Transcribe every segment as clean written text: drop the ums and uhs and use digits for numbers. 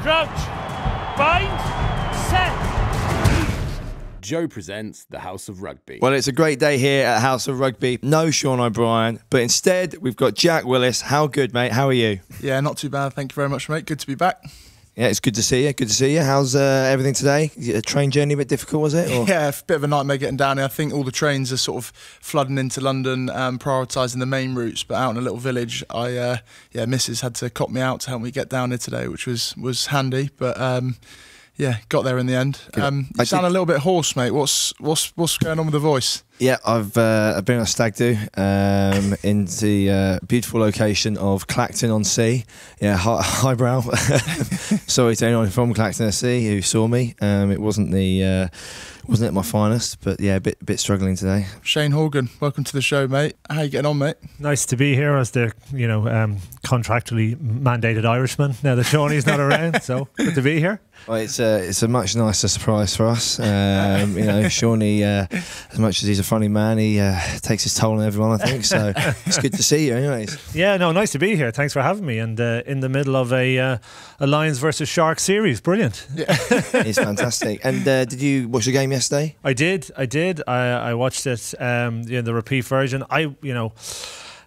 crouch, bind, set. Joe presents the House of Rugby. Well, it's a great day here at House of Rugby. No Sean O'Brien, but instead we've got Jack Willis. How good, mate? How are you? Yeah, not too bad. Thank you very much, mate. Good to be back. Yeah, it's good to see you. Good to see you. How's everything today? A train journey a bit difficult, was it? Or? Yeah, a bit of a nightmare getting down here. I think all the trains are sort of flooding into London, prioritising the main routes. But out in a little village, Mrs had to cop me out to help me get down here today, which was handy. But yeah, got there in the end. You sound a little bit hoarse, mate. What's going on with the voice? Yeah, I've been on a stag do in the beautiful location of Clacton-on-Sea. Yeah, highbrow. Sorry to anyone from Clacton-on-Sea who saw me. It wasn't at my finest, but yeah, a bit struggling today. Shane Horgan, welcome to the show, mate. How you getting on, mate? Nice to be here as the contractually mandated Irishman. Now that Shawnee's not around, so good to be here. Well, it's a much nicer surprise for us. Shawnee, as much as he's a funny man, he takes his toll on everyone, I think. So it's good to see you, anyways. Yeah, no, nice to be here. Thanks for having me. And in the middle of a Lions versus Sharks series, brilliant. Yeah, it's fantastic. And did you watch the game yesterday? I did. I watched it. The repeat version.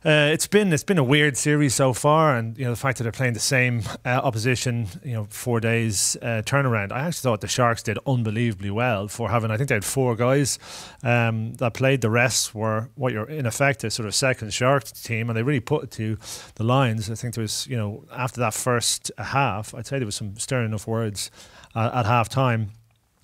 It's been a weird series so far, and the fact that they're playing the same opposition, 4 days turnaround. I actually thought the Sharks did unbelievably well for having. I think they had 4 guys that played. The rest were what you're in effect a sort of second Sharks team, and they really put it to the Lions. I think there was, after that first half, I'd say there was some stern enough words at half time.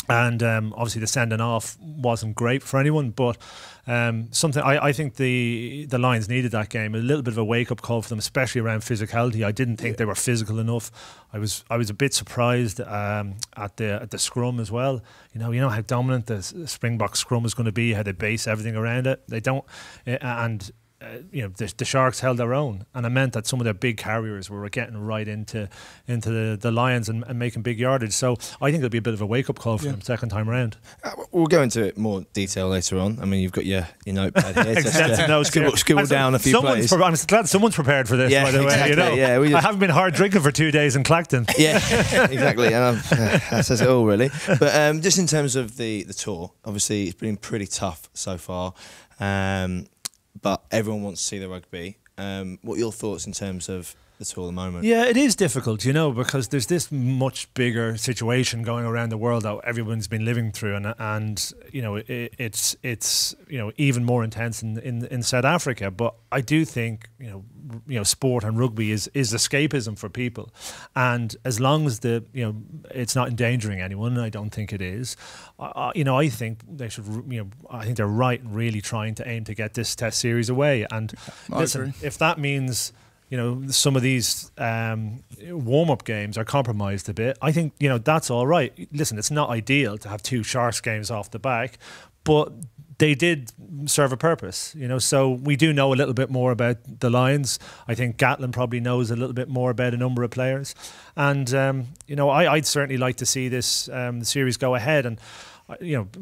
And obviously the sending off wasn't great for anyone, but something I think the Lions needed that game, a little bit of a wake up call for them, especially around physicality. I didn't think they were physical enough. I was a bit surprised at the scrum as well. You know how dominant the Springbok scrum is going to be, how they base everything around it. They don't, the Sharks held their own, and it meant that some of their big carriers were getting right into the Lions and making big yardage. So I think it'll be a bit of a wake-up call for them second time round. We'll go into it more detail later on. I mean, you've got your notepad here. Just scribble down a few plays. I'm glad someone's prepared for this, by the way. Exactly, yeah, I haven't been hard drinking for 2 days in Clacton. Yeah, exactly. And that says it all, really. But just in terms of the tour, obviously it's been pretty tough so far. But everyone wants to see the rugby. What are your thoughts in terms of the tour at the moment? Yeah, it is difficult, because there's this much bigger situation going around the world that everyone's been living through, and it's even more intense in South Africa. But I do think sport and rugby is escapism for people, and as long as it's not endangering anyone, I don't think it is. I think they should. I think they're right in really trying to aim to get this Test series away. And listen, if that means some of these warm-up games are compromised a bit, I think that's all right. Listen, it's not ideal to have 2 Sharks games off the back, but they did serve a purpose, so we do know a little bit more about the Lions. I think Gatlin probably knows a little bit more about a number of players, and I'd certainly like to see this series go ahead. And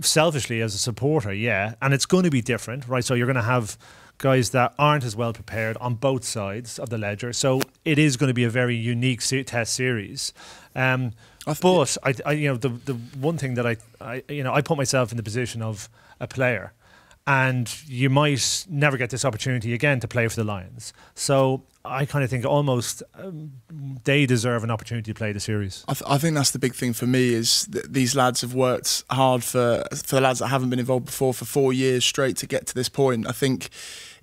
selfishly as a supporter, yeah, and it's going to be different, right? So you're going to have guys that aren't as well prepared on both sides of the ledger, so it is going to be a very unique Test series. But the one thing that I put myself in the position of a player, and you might never get this opportunity again to play for the Lions. So I kind of think almost they deserve an opportunity to play the series. I think that's the big thing for me is that these lads have worked hard for the lads that haven't been involved before for 4 years straight to get to this point. I think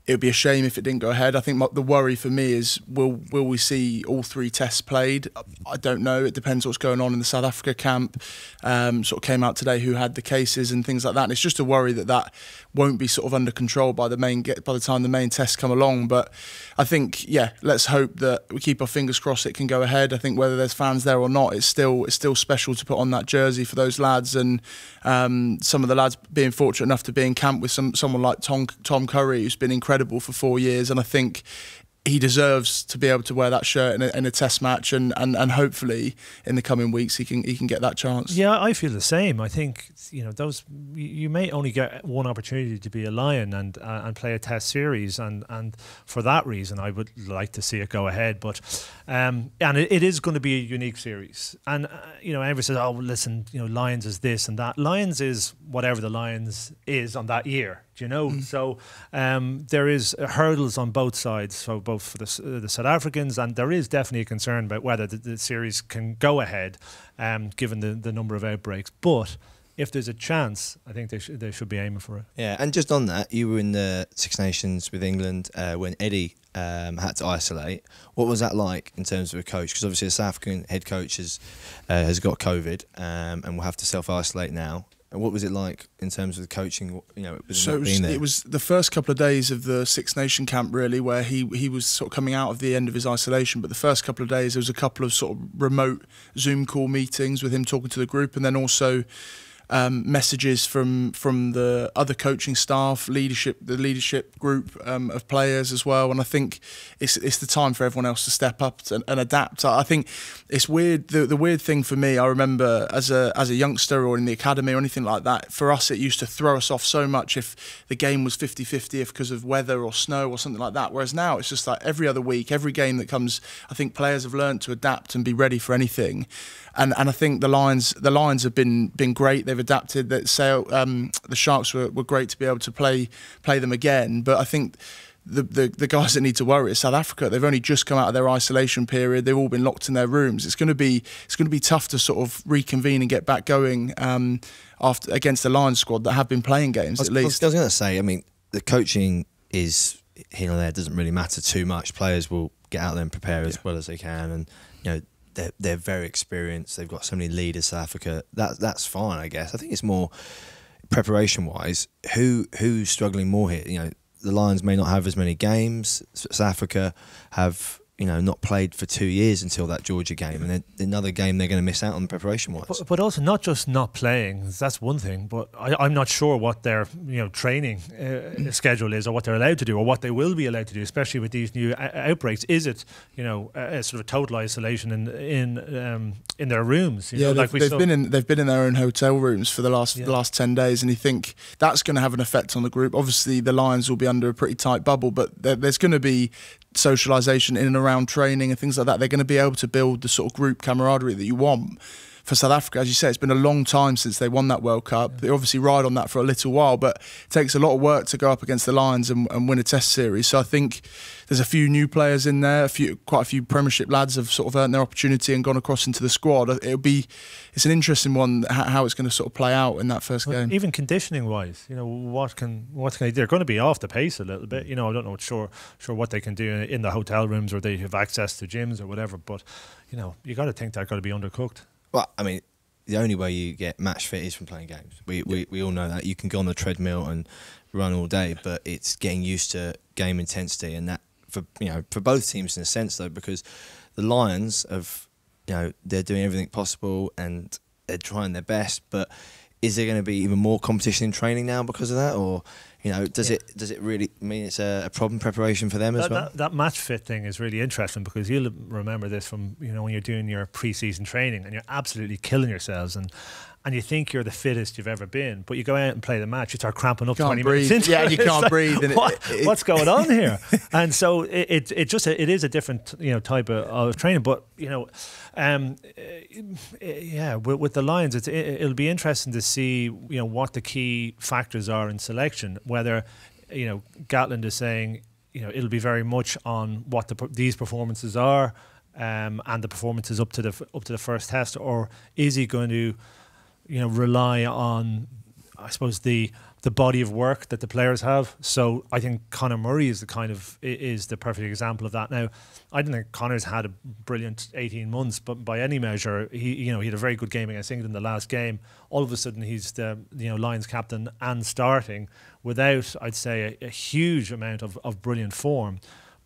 it would be a shame if it didn't go ahead. I think the worry for me is will we see all 3 tests played? I don't know. It depends what's going on in the South Africa camp. Sort of came out today who had the cases and things like that. And it's just a worry that won't be sort of under control by the time the main tests come along. But I think, yeah, let's hope that we keep our fingers crossed it can go ahead. I think whether there's fans there or not, it's still special to put on that jersey for those lads. And some of the lads being fortunate enough to be in camp with someone like Tom Curry, who's been incredible for 4 years. And I think he deserves to be able to wear that shirt in a test match, and hopefully in the coming weeks he can get that chance. Yeah, I feel the same. I think, you know, you may only get one opportunity to be a Lion and play a test series, and for that reason I would like to see it go ahead. But and it is going to be a unique series, and you know, everyone says, oh well, listen, you know, Lions is this and that. Lions is whatever the Lions is on that year. You know, so there is hurdles on both sides, so both for the South Africans, and there is definitely a concern about whether the series can go ahead, given the number of outbreaks. But if there's a chance, I think they should be aiming for it. Yeah, and just on that, you were in the Six Nations with England when Eddie had to isolate. What was that like in terms of a coach? Because obviously the South African head coach has got COVID and will have to self-isolate now. And what was it like in terms of the coaching? You know, it was the first couple of days of the Six Nation camp, really, where he was sort of coming out of the end of his isolation. But the first couple of days, there was a couple of sort of remote Zoom call meetings with him talking to the group, and then also messages from the other coaching staff, the leadership group of players as well. And I think it's the time for everyone else to step up and adapt. I think it's weird. The weird thing for me, I remember as a youngster or in the academy or anything like that, for us it used to throw us off so much if the game was 50-50 if because of weather or snow or something like that. Whereas now it's just like every other week, every game that comes, I think players have learned to adapt and be ready for anything. And I think the Lions have been great. They've adapted. The Sharks were great to be able to play them again. But I think the guys that need to worry is South Africa. They've only just come out of their isolation period. They've all been locked in their rooms. It's going to be tough to sort of reconvene and get back going after against the Lions squad that have been playing games at least. I was going to say, I mean, the coaching is here and there. It doesn't really matter too much. Players will get out there and prepare as well as they can, and you know. They're very experienced. They've got so many leaders, South Africa. That's fine, I guess. I think it's more preparation-wise. Who's struggling more here? You know, the Lions may not have as many games. South Africa have, you know, not played for 2 years until that Georgia game, and then another game they're going to miss out on preparation-wise. But also not just not playing. That's one thing. But I'm not sure what their training schedule is, or what they're allowed to do, or what they will be allowed to do, especially with these new outbreaks. Is it a sort of total isolation in their rooms? They've been in their own hotel rooms for the last 10 days, and you think that's going to have an effect on the group. Obviously, the Lions will be under a pretty tight bubble, but there's going to be socialisation in and around training and things like that. They're going to be able to build the sort of group camaraderie that you want. For South Africa, as you say, it's been a long time since they won that World Cup. They obviously ride on that for a little while, but it takes a lot of work to go up against the Lions and win a Test series. So I think there's a few new players in there. Quite a few Premiership lads have sort of earned their opportunity and gone across into the squad. It's an interesting one how it's going to sort of play out in that first game. Even conditioning wise, what can they do? They're going to be off the pace a little bit. I don't know sure what they can do in the hotel rooms, or they have access to gyms or whatever. But you got to think they're going to be undercooked. Well, I mean, the only way you get match fit is from playing games. We all know that. You can go on the treadmill and run all day, but it's getting used to game intensity, and that for both teams in a sense though, because the Lions they're doing everything possible and they're trying their best, but is there going to be even more competition in training now because of that, or does it really mean it's a problem preparation for them as well? That match fit thing is really interesting, because you'll remember this from when you're doing your pre-season training and you're absolutely killing yourselves and you think you're the fittest you've ever been, but you go out and play the match, you start cramping up 20 minutes into it. You can't breathe. What's going on here? And so it is a different type of training. But with the Lions, it'll be interesting to see what the key factors are in selection. Whether Gatland is saying it'll be very much on what these performances are, and the performances up to the first test, or is he going to rely on, I suppose, the body of work that the players have. So I think Conor Murray is the perfect example of that. Now, I don't think Conor's had a brilliant 18 months, but by any measure, he had a very good game against England in the last game. All of a sudden, he's the Lions captain and starting without, I'd say, a huge amount of brilliant form.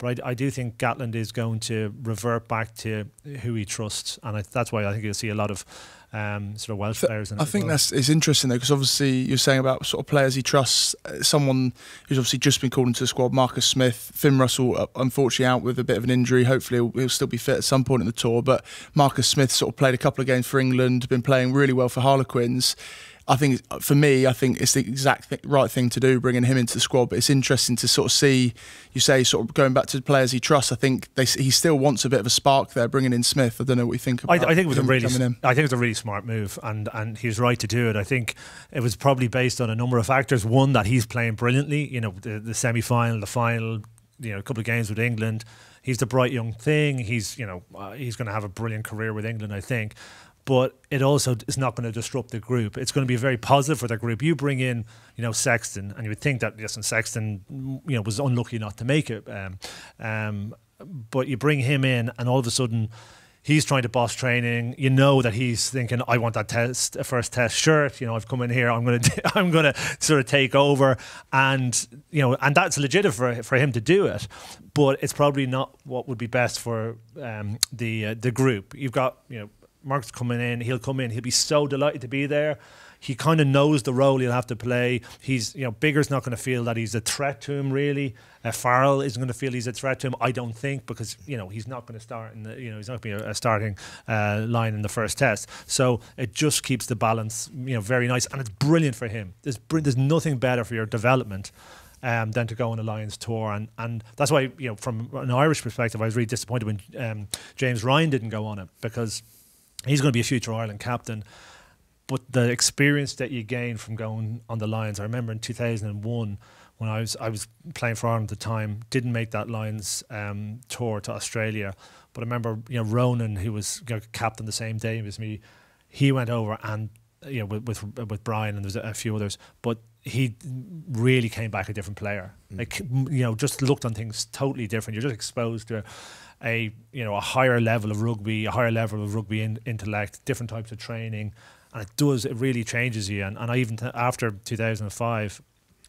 But I do think Gatland is going to revert back to who he trusts, and that's why I think you'll see a lot of sort of Welsh players in it. I think it's interesting though, because obviously you're saying about sort of players he trusts. Someone who's obviously just been called into the squad, Marcus Smith. Finn Russell, unfortunately out with a bit of an injury. Hopefully he'll still be fit at some point in the tour. But Marcus Smith sort of played a couple of games for England, been playing really well for Harlequins. I think for me, I think it's the exact right thing to do, bringing him into the squad. But it's interesting to sort of see, you say, sort of going back to the players he trusts. I think he still wants a bit of a spark there, bringing in Smith. I don't know what you think about. I think it was a really smart move, and he's right to do it. I think it was probably based on a number of factors. One, that he's playing brilliantly. You know, the semi-final, the final. You know, a couple of games with England. He's the bright young thing. He's going to have a brilliant career with England, I think. But it also is not going to disrupt the group. It's going to be very positive for the group. You bring in, Sexton, and you would think that, listen, Sexton, was unlucky not to make it. But you bring him in, and all of a sudden, he's trying to boss training. You know that he's thinking, I want that first test shirt. I've come in here. I'm going to sort of take over, and and that's legit for him to do it. But it's probably not what would be best for the group. You've got Mark's coming in. He'll come in. He'll be so delighted to be there. He kind of knows the role he'll have to play. He's, Bigger's not going to feel that he's a threat to him, really. Farrell isn't going to feel he's a threat to him, I don't think, because, he's not going to start in he's not going to be a starting line in the first test. So it just keeps the balance, very nice. And it's brilliant for him. There's nothing better for your development than to go on a Lions tour. And that's why, from an Irish perspective, I was really disappointed when James Ryan didn't go on it, because he's going to be a future Ireland captain. But the experience that you gain from going on the Lions, I remember in 2001 when I was playing for Ireland at the time, didn't make that Lions tour to Australia. But I remember, Ronan, who was captain the same day as me, he went over and with Brian and there's a few others, but he really came back a different player. Like just looked on things totally different. You're just exposed to a higher level of rugby, a higher level of rugby intellect, different types of training, and it really changes you. And I even after 2005,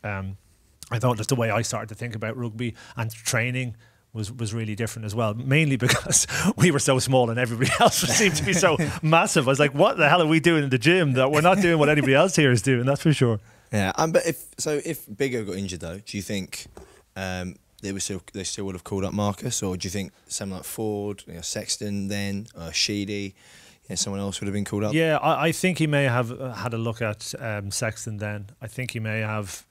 I thought just the way I started to think about rugby and training was really different as well, mainly because we were so small and everybody else seemed to be so massive. I was like, what the hell are we doing in the gym that we're not doing what anybody else here is doing? That's for sure. Yeah, but if Bigger got injured though, do you think they still would have called up Marcus, or do you think someone like Ford, Sexton, then Sheedy, someone else would have been called up? Yeah, I think he may have had a look at Sexton then. I think he may have,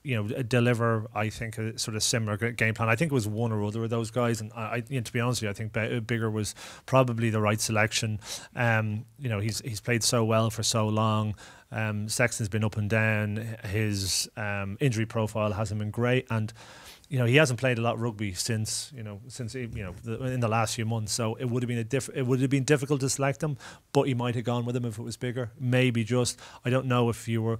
deliver, I think, a sort of similar game plan. I think it was one or other of those guys. And to be honest with you, I think Bigger was probably the right selection. He's played so well for so long. Sexton's been up and down. His injury profile hasn't been great. And he hasn't played a lot of rugby since in the last few months. So it would have been difficult to select him, but you might have gone with him if it was Bigger. Maybe I don't know if you were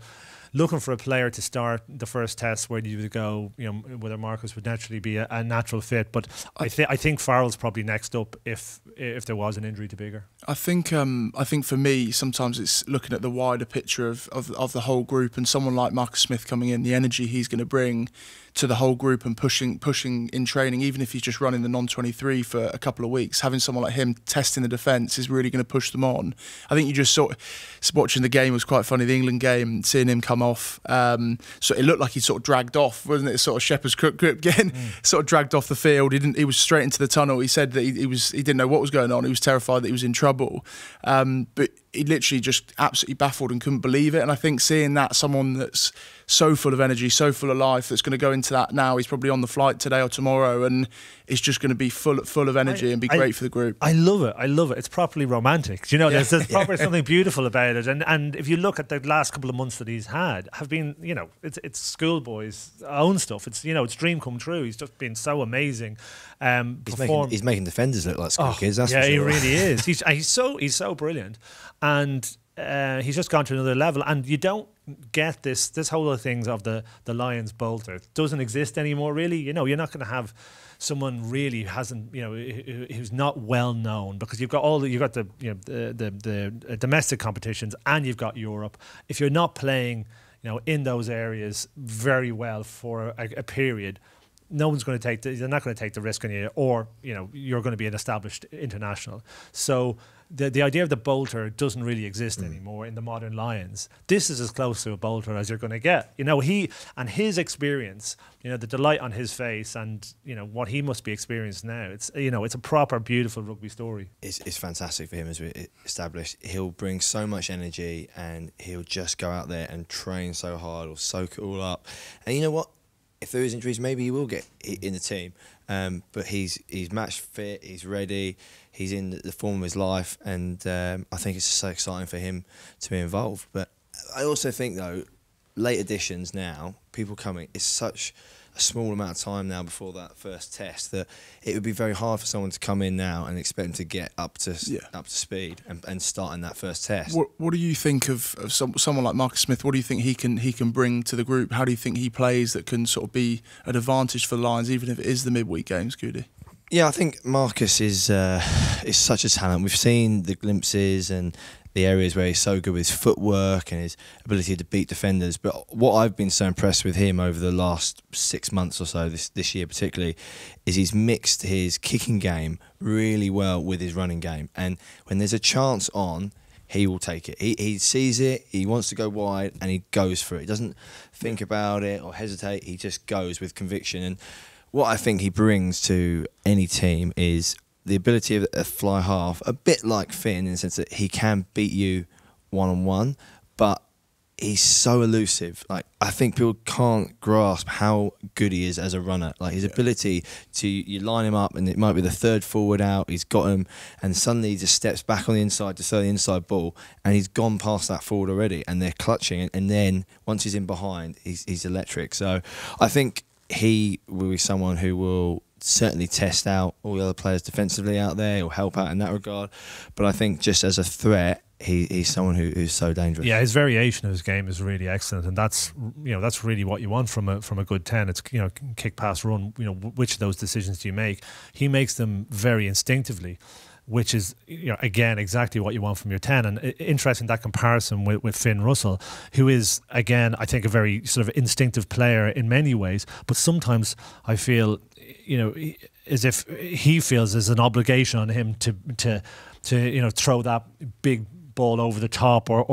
looking for a player to start the first test, where you would go, whether Marcus would naturally be a natural fit. But I think Farrell's probably next up if there was an injury to Bigger. I think for me, sometimes it's looking at the wider picture of the whole group, and someone like Marcus Smith coming in, the energy he's going to bring to the whole group and pushing in training, even if he's just running the non-23 for a couple of weeks, having someone like him testing the defence is really going to push them on. I think you just watching the game was quite funny, the England game, seeing him come off. So it looked like he sort of dragged off, wasn't it? Sort of shepherd's crook grip again, sort of dragged off the field. He was straight into the tunnel. He said that he didn't know what was going on. He was terrified that he was in trouble. But he literally just absolutely baffled and couldn't believe it. And I think seeing that, someone that's so full of energy, so full of life, that's going to go into that now. He's probably on the flight today or tomorrow, and it's just going to be full of energy and be great for the group. I love it. It's properly romantic. There's proper something beautiful about it. And if you look at the last couple of months that he's had, have been, it's schoolboys' own stuff. It's it's dream come true. He's just been so amazing. He's making defenders look like school kids. That's for sure. He really is. He's so brilliant, and he's just gone to another level. And you don't get this whole other things of the Lions bolter. It doesn't exist anymore, really. You're not going to have someone really who's not well known, because you've got the domestic competitions and you've got Europe. If you're not playing in those areas very well for a period, no one's going to take they're not going to take the risk on you, or you're going to be an established international. So the idea of the bolter doesn't really exist anymore in the modern Lions. This is as close to a bolter as you're going to get. He and his experience, the delight on his face, and what he must be experiencing now. It's a proper beautiful rugby story. It's fantastic for him, as we established. He'll bring so much energy, and he'll just go out there and train so hard or soak it all up. And you know what? If there is injuries, maybe he will get in the team. But he's match fit, he's ready, he's in the form of his life, and I think it's so exciting for him to be involved. But I also think, though, late additions now, people coming, it's such a small amount of time now before that first test that it would be very hard for someone to come in now and expect them to get up to speed and start in that first test. What do you think of someone like Marcus Smith? What do you think he can bring to the group? How do you think he plays that can sort of be an advantage for the Lions, even if it is the midweek games, Goode? Yeah, I think Marcus is such a talent. We've seen the glimpses and the areas where he's so good with his footwork and his ability to beat defenders. But what I've been so impressed with him over the last 6 months or so, this year particularly, is he's mixed his kicking game really well with his running game. And when there's a chance on, he will take it. He sees it, he wants to go wide, and he goes for it. He doesn't think about it or hesitate, he just goes with conviction. And what I think he brings to any team is the ability of a fly half, a bit like Finn in the sense that he can beat you one-on-one, but he's so elusive. Like, I think people can't grasp how good he is as a runner. Like, his ability to, you line him up and it might be the third forward out, he's got him, and suddenly he just steps back on the inside to throw the inside ball, and he's gone past that forward already, and they're clutching, and then once he's in behind, he's electric. So I think he will be someone who will certainly test out all the other players defensively out there. He'll help out in that regard. But I think just as a threat, he's someone who's so dangerous. Yeah, his variation of his game is really excellent, and that's that's really what you want from a good 10. It's kick, pass, run. Which of those decisions do you make? He makes them very instinctively, which is again exactly what you want from your 10. And interesting that comparison with Finn Russell, who is again I think a very sort of instinctive player in many ways, but sometimes I feel as if he feels there's an obligation on him to throw that big ball over the top or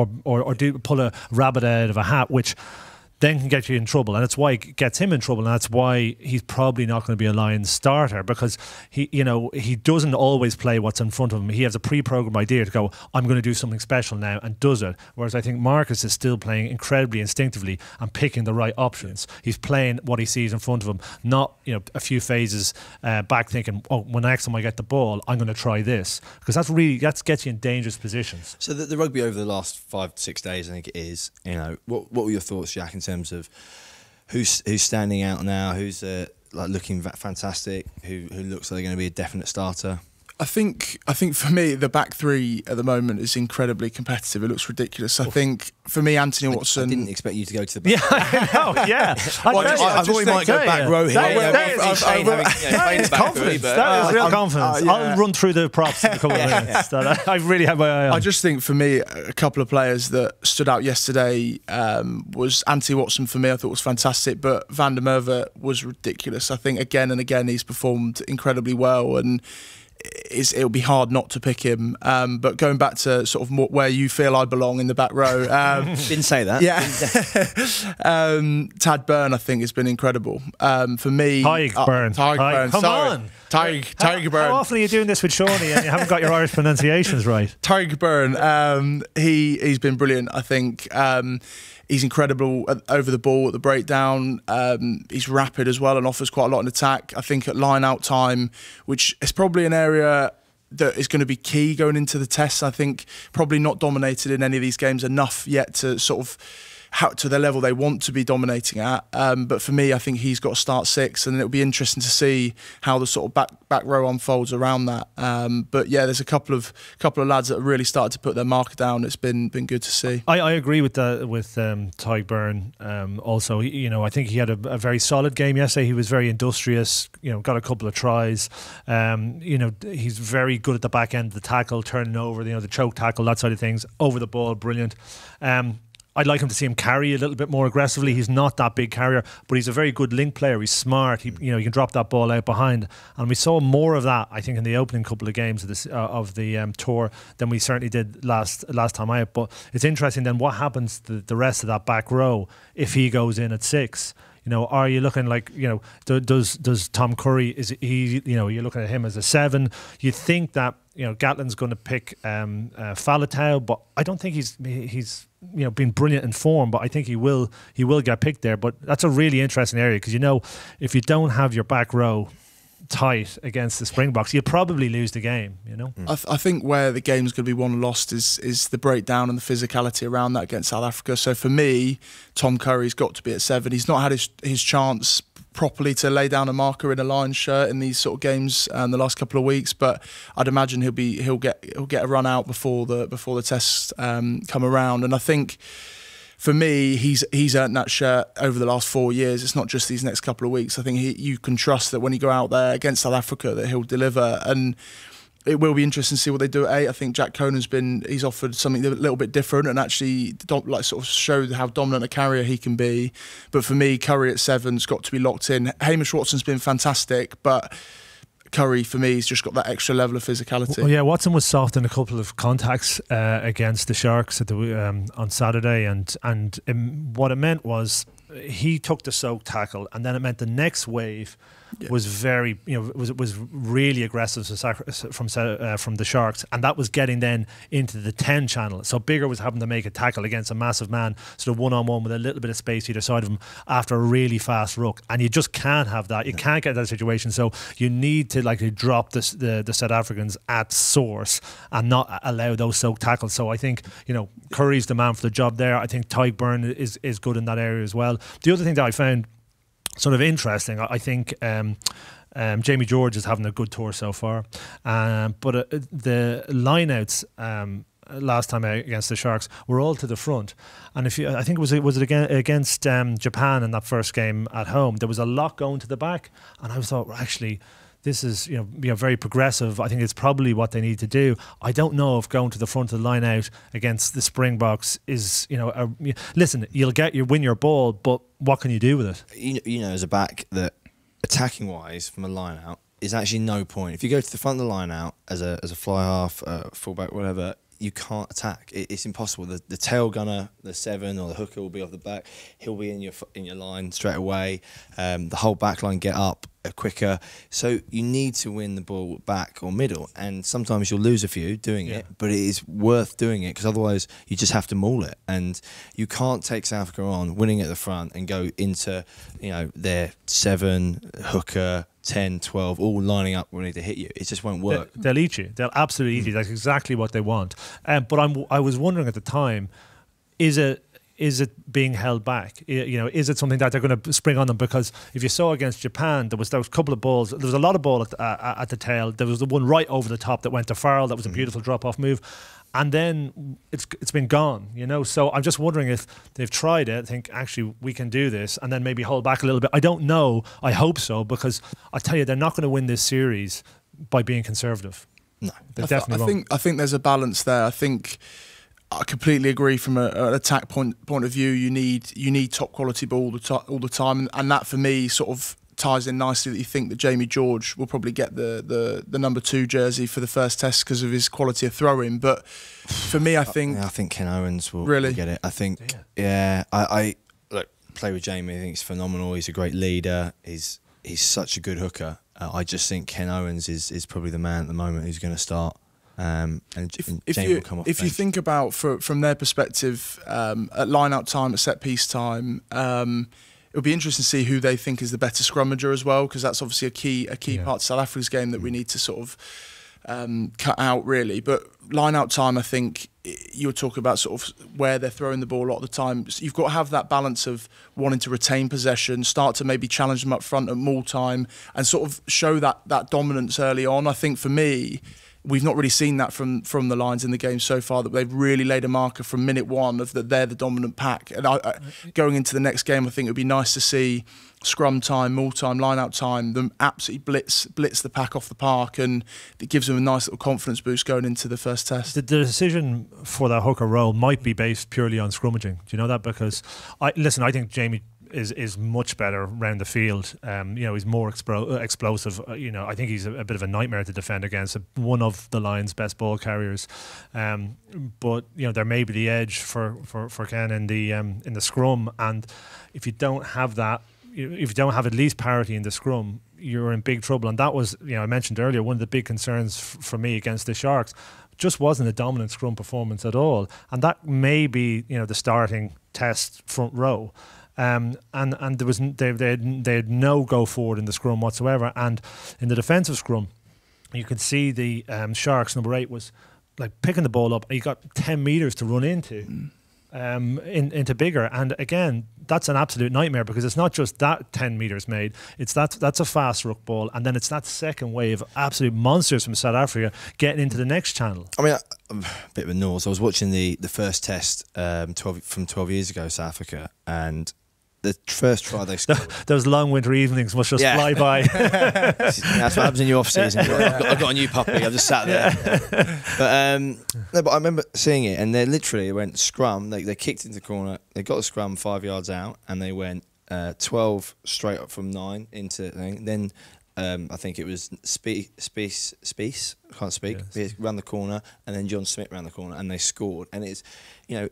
pull a rabbit out of a hat, which then can get you in trouble, and that's why it gets him in trouble, and that's why he's probably not going to be a Lions starter, because he doesn't always play what's in front of him. He has a pre-programmed idea to go, I'm going to do something special now, and does it. Whereas I think Marcus is still playing incredibly instinctively and picking the right options. He's playing what he sees in front of him, not a few phases back thinking, oh, when next time I get the ball, I'm going to try this, because that gets you in dangerous positions. So the rugby over the last 5 to 6 days, I think it is. What were your thoughts, Jack, in terms of who's standing out now, who's looking fantastic, who looks like they're going to be a definite starter? I think for me, the back three at the moment is incredibly competitive. It looks ridiculous. I think for me, Anthony Watson. I didn't expect you to go to the back. Yeah, I know. Yeah, I thought we might go back row here. That is confidence. That is real confidence. I'll run through the props in a couple of minutes. I really have my eye on. I just think for me, a couple of players that stood out yesterday was Anthony Watson. For me, I thought was fantastic, but Van der Merwe was ridiculous. I think again and again he's performed incredibly well, and it'll be hard not to pick him. But going back to sort of where you feel I belong in the back row. Didn't say that. Yeah. Tad Byrne, I think, has been incredible. For me... Tyg Byrne. Come on. Tyg Byrne. How often are you doing this with Shawnee and you haven't got your Irish pronunciations right? Tyg Byrne. He's been brilliant, I think. He's incredible over the ball at the breakdown. He's rapid as well and offers quite a lot in attack. I think at line-out time, which is probably an area that is going to be key going into the tests. I think probably not dominated in any of these games enough yet to sort of to the level they want to be dominating at. But for me, I think he's got to start 6, and it'll be interesting to see how the sort of back row unfolds around that. But yeah, there's a couple of lads that have really started to put their marker down. It's been good to see. I agree with Tyg Byrne. Also, I think he had a very solid game yesterday. He was very industrious. Got a couple of tries. He's very good at the back end of the tackle, turning over. The choke tackle, that side of things. Over the ball, brilliant. I'd like him to see him carry a little bit more aggressively. He's not that big carrier, but he's a very good link player. He's smart. He can drop that ball out behind, and we saw more of that, I think, in the opening couple of games of this of the tour than we certainly did last time out. But it's interesting then what happens to the rest of that back row if he goes in at 6. Are you looking like, does Tom Curry, is he, you're looking at him as a 7? You think that, Gatland's going to pick Faletau, but I don't think he's been brilliant in form, but I think he will get picked there. But that's a really interesting area because, if you don't have your back row tight against the Springboks, you'll probably lose the game. I think where the game's going to be won and lost is the breakdown and the physicality around that against South Africa. So for me, Tom Curry's got to be at 7. He's not had his chance properly to lay down a marker in a Lions shirt in these sort of games the last couple of weeks, but I'd imagine he'll get a run out before the tests come around. And I think for me, he's earned that shirt over the last 4 years. It's not just these next couple of weeks. I think you can trust that when you go out there against South Africa that he'll deliver. And it will be interesting to see what they do at 8. I think Jack Conan's he's offered something a little bit different and actually sort of showed how dominant a carrier he can be. But for me, Curry at 7's got to be locked in. Hamish Watson's been fantastic, but Curry, for me, has just got that extra level of physicality. Well, yeah, Watson was soft in a couple of contacts against the Sharks on Saturday, and what it meant was he took the soak tackle, and then it meant the next wave was very, was really aggressive from the Sharks, and that was getting then into the 10 channel. So Biggar was having to make a tackle against a massive man, sort of one-on-one with a little bit of space either side of him after a really fast ruck, and you just can't have that. You can't get that situation. So you need to drop the South Africans at source and not allow those soak tackles. So I think Curry's the man for the job there. I think Tyke Byrne is good in that area as well. The other thing that I found sort of interesting, I think Jamie George is having a good tour so far, but the lineouts last time out against the Sharks were all to the front, and I think was it against Japan in that first game at home, there was a lot going to the back, and I thought, well, actually, this is very progressive. I think it's probably what they need to do. I don't know if going to the front of the line out against the Springboks is listen, you win your ball, but what can you do with it? As a back, that attacking wise from a line out is actually no point. If you go to the front of the line out as a fly half, fullback, whatever, you can't attack. It's impossible. The tail gunner, the 7 or the hooker will be off the back. He'll be in your line straight away. The whole back line get up quicker. So you need to win the ball back or middle, and sometimes you'll lose a few doing it, but it is worth doing it because otherwise you just have to maul it, and you can't take South Africa on winning at the front and go into their 7 hooker 10, 12, all lining up ready to hit you. It just won't work. They'll eat you. They'll absolutely eat you. That's exactly what they want. But I was wondering at the time, is it being held back? Is it something that they're going to spring on them? Because if you saw against Japan, there was those couple of balls. There was a lot of ball at the tail. There was the one right over the top that went to Farrell. That was a beautiful drop-off move. And then it's been gone, So I'm just wondering if they've tried it, think, actually, we can do this, and then maybe hold back a little bit. I don't know. I hope so, because I tell you, they're not going to win this series by being conservative. No. They definitely won't. I think there's a balance there. I think I completely agree from an attack point of view. You need top quality ball all the time, and that for me sort of ties in nicely that you think that Jamie George will probably get the number 2 jersey for the first test because of his quality of throwing. But for me, I think Ken Owens will get it. I think I look, play with Jamie. I think he's phenomenal. He's a great leader. He's such a good hooker. I just think Ken Owens is probably the man at the moment who's going to start. If you think about from their perspective at line-out time, at set-piece time, it'll be interesting to see who they think is the better scrummager as well, because that's obviously a key part of South Africa's game that we need to sort of cut out, really. But line-out time, I think you're talking about sort of where they're throwing the ball a lot of the time. So you've got to have that balance of wanting to retain possession, start to maybe challenge them up front at maul time, and sort of show that dominance early on. I think for me, we've not really seen that from the Lions in the game so far, that they've really laid a marker from minute one of that they're the dominant pack. And going into the next game, I think it would be nice to see scrum time, maul time, line-out time, them absolutely blitz the pack off the park, and it gives them a nice little confidence boost going into the first test. The decision for that hooker role might be based purely on scrummaging. Do you know that? Because, I think Jamie is much better around the field. He's more explosive. I think he's a bit of a nightmare to defend against. One of the Lions' best ball carriers. But there may be the edge for Ken in the scrum, and if you don't have that, if you don't have at least parity in the scrum, you're in big trouble. And that was, I mentioned earlier, one of the big concerns for me against the Sharks. Just wasn't a dominant scrum performance at all, and that may be the starting test front row. And there was they had no go forward in the scrum whatsoever, and in the defensive scrum, you could see the Sharks number 8 was like picking the ball up. He got 10 meters to run into. Into bigger, and again that's an absolute nightmare, because it's not just that 10 meters made, it's that's a fast ruck ball, and then it's that second wave of absolute monsters from South Africa getting into the next channel. I mean, I'm a bit of a nose. I was watching the first test 12 years ago, South Africa, and the first try they scored. Those long winter evenings must just fly by. That's what happens in your off season. I've got a new puppy. I've just sat there. But I remember seeing it, and they literally went scrum. They kicked into the corner. They got the scrum 5 yards out, and they went 12 straight up from 9 into the thing. Then I think it was Spies, can't speak. He ran the corner, and then John Smith ran the corner, and they scored. And it's,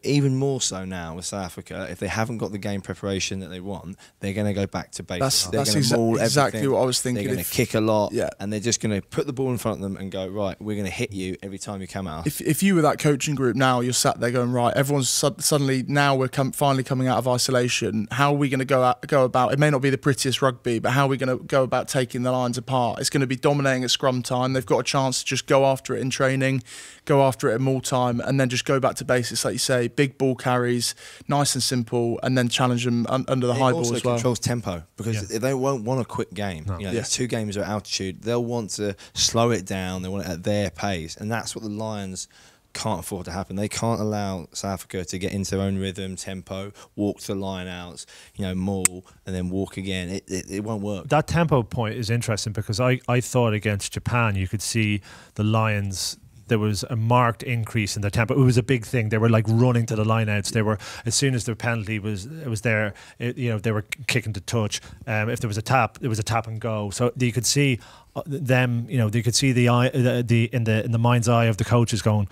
even more so now with South Africa, if they haven't got the game preparation that they want, they're going to go back to basics. That's exactly everything. What I was thinking. They're going to kick a lot, and they're just going to put the ball in front of them and go, right, we're going to hit you every time you come out. If you were that coaching group now, you're sat there going, right, everyone's suddenly, now we're finally coming out of isolation. How are we going to go about? It may not be the prettiest rugby, but how are we going to go about taking the Lions apart? It's going to be dominating at scrum time. They've got a chance to just go after it in training, go after it at maul time, and then just go back to basics, like you say, big ball carries, nice and simple, and then challenge them under the high ball as well. It also controls tempo, because they won't want a quick game. No. There's 2 games at altitude. They'll want to slow it down. They want it at their pace, and that's what the Lions can't afford to happen. They can't allow South Africa to get into their own rhythm, tempo, walk to line outs, maul, and then walk again. It won't work. That tempo point is interesting, because I thought against Japan you could see the Lions, there was a marked increase in their tempo. It was a big thing. They were like running to the lineouts. They were, as soon as the penalty was there, they were kicking to touch. If there was a tap, it was a tap and go. So you could see them. You could see the eye, in the mind's eye of the coaches going,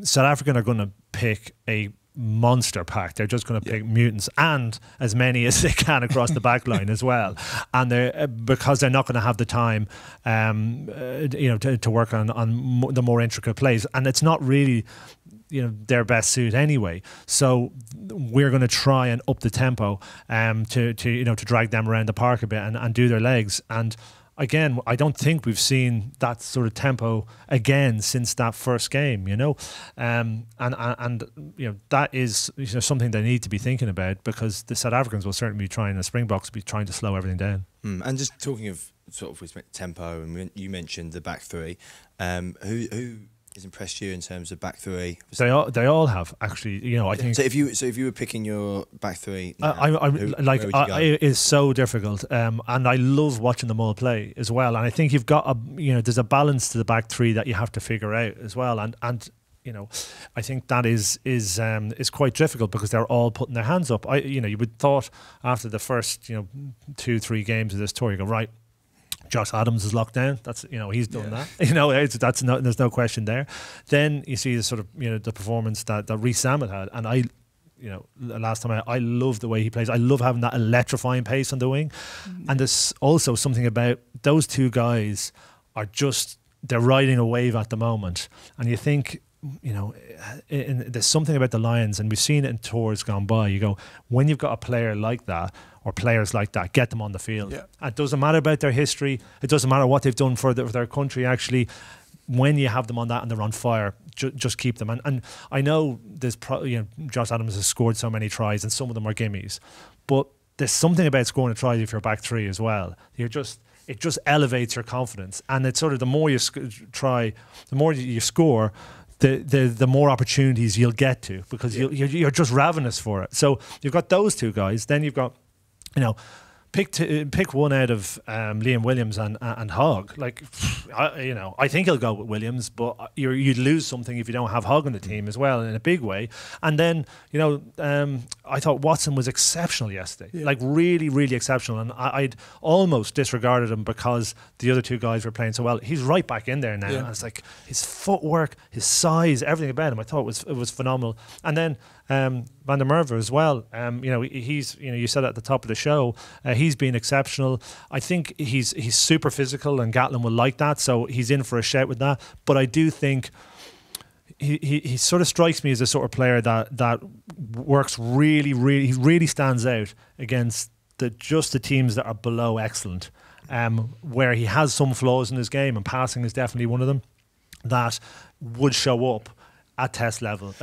South African are going to pick a monster pack. They're just going to pick mutants, and as many as they can across the back line as well. And they're because they're not going to have the time, to work on the more intricate plays, and it's not really their best suit anyway. So we're going to try and up the tempo to drag them around the park a bit and do their legs. And again, I don't think we've seen that sort of tempo again since that first game, and that is something they need to be thinking about, because the South Africans will certainly be trying, the Springboks will be trying to slow everything down. And just talking of tempo, and you mentioned the back 3, who has impressed you in terms of back 3? They all have, actually. I think. So if you were picking your back 3, now, it is so difficult, and I love watching them all play as well. And I think you've got there's a balance to the back 3 that you have to figure out as well. And I think that is quite difficult, because they're all putting their hands up. You would thought after the first 2-3 games of this tour, you go, right, Josh Adams is locked down. That's he's done that. There's no question there. Then you see the sort of the performance that Reece Zammit had, and last time I love the way he plays. I love having that electrifying pace on the wing, and there's also something about those 2 guys they're riding a wave at the moment, and you think. There's something about the Lions, and we've seen it in tours gone by. You go, when you've got a player like that, or players like that, get them on the field. It doesn't matter about their history. It doesn't matter what they've done for their country. Actually, when you have them on that and they're on fire, just keep them. And I know there's Josh Adams has scored so many tries, and some of them are gimmies, but there's something about scoring a try if you're back 3 as well. it just elevates your confidence. And it's sort of the more you try, the more you score, the more opportunities you'll get to, because you're just ravenous for it. So you've got those two guys. Then you've got, pick one out of Liam Williams and Hogg. Like, I think he'll go with Williams, but you'd lose something if you don't have Hogg on the team as well in a big way. And then, I thought Watson was exceptional yesterday, like really, really exceptional. And I'd almost disregarded him because the other two guys were playing so well. He's right back in there now. And it's like his footwork, his size, everything about him, I thought it was phenomenal. And then Van der Merwe as well. He's, you said at the top of the show, he's been exceptional. I think he's super physical, and Gatland will like that, so he's in for a shout with that. But I do think he sort of strikes me as a sort of player that works really, really, he really stands out against the teams that are below excellent, where he has some flaws in his game, and passing is definitely one of them, that would show up at test level.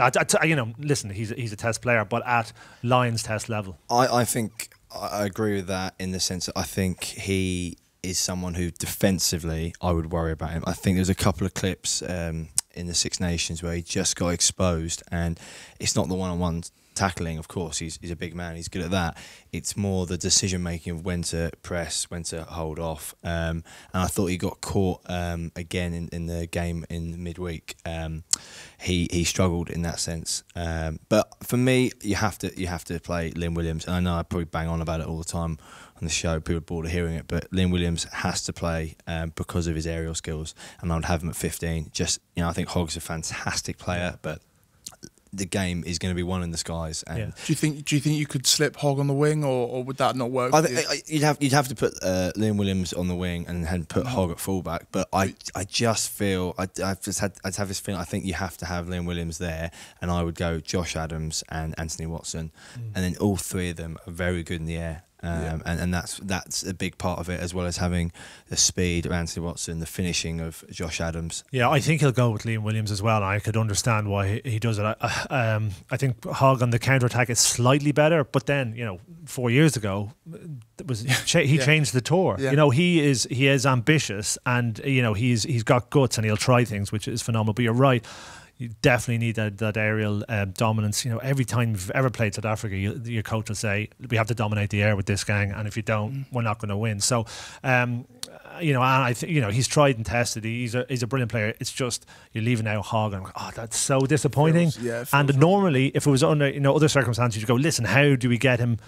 Listen, he's a test player, but at Lions test level. I think I agree with that, in the sense that I think he is someone who defensively I would worry about him. I think there's a couple of clips in the Six Nations where he just got exposed, and it's not the one-on-one tackling, of course, he's a big man, he's good at that. It's more the decision making of when to press, when to hold off. And I thought he got caught again in the game in midweek. He struggled in that sense. But for me, you have to play Liam Williams. And I know I probably bang on about it all the time on the show, people are bored of hearing it, but Liam Williams has to play because of his aerial skills, and I would have him at 15. I think Hogg's a fantastic player, but the game is going to be one in the skies. And Do you think you could slip Hogg on the wing, or would that not work? You'd have to put Liam Williams on the wing and then put Hogg at fullback. But I just feel I'd have this feeling. I think you have to have Liam Williams there, and I would go Josh Adams and Anthony Watson, and then all three of them are very good in the air. And that's a big part of it, as well as having the speed of Anthony Watson, the finishing of Josh Adams. Yeah, I think he'll go with Liam Williams as well. I could understand why he does it. I think Hogg on the counter-attack is slightly better, but then 4 years ago he changed the tour. He is ambitious, and he's got guts, and he'll try things, which is phenomenal. But you're right, you definitely need that aerial dominance. Every time you've ever played South Africa, your coach will say, we have to dominate the air with this gang, and if you don't, we're not going to win. So, and I think he's tried and tested. He's a brilliant player. It's just you're leaving out Hogg, and that's so disappointing. And normally, if it was under other circumstances, you go, listen, how do we get him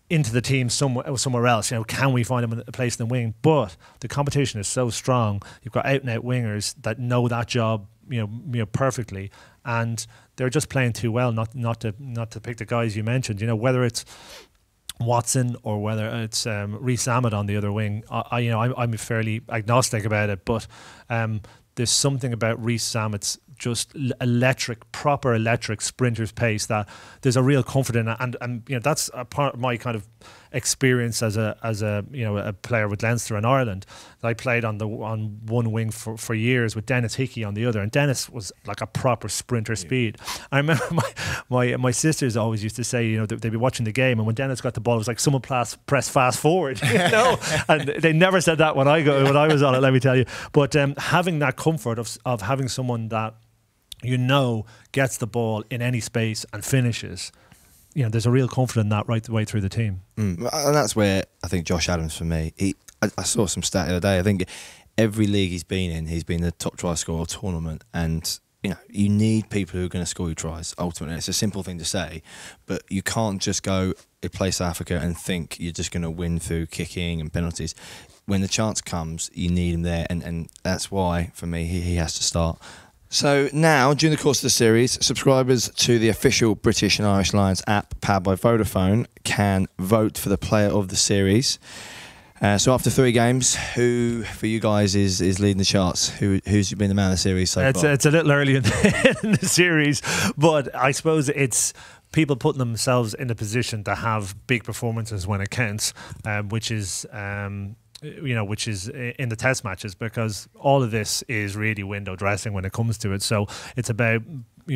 into the team somewhere else? Can we find him a place in the wing? But the competition is so strong. You've got out and out wingers that know that job perfectly, and they're just playing too well not to pick the guys you mentioned. Whether it's Watson or whether it's Reece Ahmed on the other wing, I'm fairly agnostic about it, but there's something about Reece Ahmed's just proper electric sprinter's pace that there's a real comfort in it, and that's a part of my kind of experience as a player with Leinster and Ireland. I played on one wing for years with Dennis Hickey on the other, and Dennis was like a proper sprinter speed. I remember my sisters always used to say, they'd be watching the game, and when Dennis got the ball, it was like someone press fast forward, and they never said that when I was on it, let me tell you. But having that comfort of having someone that gets the ball in any space and finishes, there's a real confidence in that right the way through the team. And that's where I think Josh Adams, for me, I saw some stat the other day. I think every league he's been the top try scorer tournament, and you need people who are going to score you tries. Ultimately, it's a simple thing to say, but you can't just go play South Africa and think you're just going to win through kicking and penalties. When the chance comes, you need him there, and that's why, for me, he has to start. So now, during the course of the series, subscribers to the official British and Irish Lions app, powered by Vodafone, can vote for the player of the series. So after 3 games, who for you guys is leading the charts? Who's been the man of the series so far? It's a little early in the series, but I suppose it's people putting themselves in a position to have big performances when it counts, which is in the test matches, because all of this is really window dressing when it comes to it. So it's about,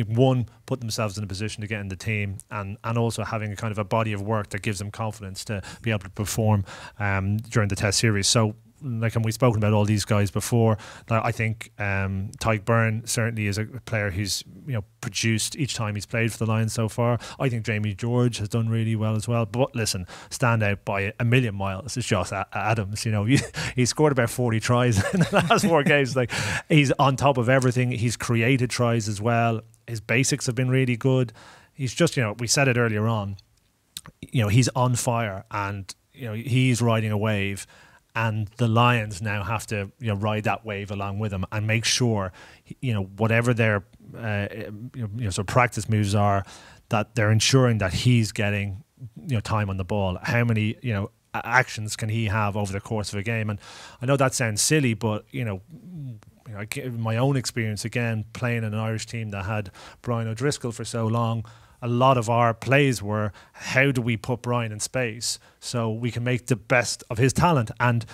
one, put themselves in a position to get in the team, and also having a kind of a body of work that gives them confidence to be able to perform during the test series. So like, and we've spoken about all these guys before. Like, I think Tyke Byrne certainly is a player who's, you know, produced each time he's played for the Lions so far. I think Jamie George has done really well as well. But listen, stand out by a million miles is Josh Adams. You know, he scored about 40 tries in the last 4 games. Like, he's on top of everything. He's created tries as well. His basics have been really good. He's just, you know, we said it earlier on, you know, he's on fire, and, you know, he's riding a wave, and the Lions now have to, you know, ride that wave along with him and make sure, you know, whatever their sort of practice moves are, that they're ensuring that he's getting, you know, time on the ball. How many, you know, actions can he have over the course of a game? And I know that sounds silly, but, you know, my own experience, again, playing in an Irish team that had Brian O'Driscoll for so long, a lot of our plays were, how do we put Brian in space so we can make the best of his talent, and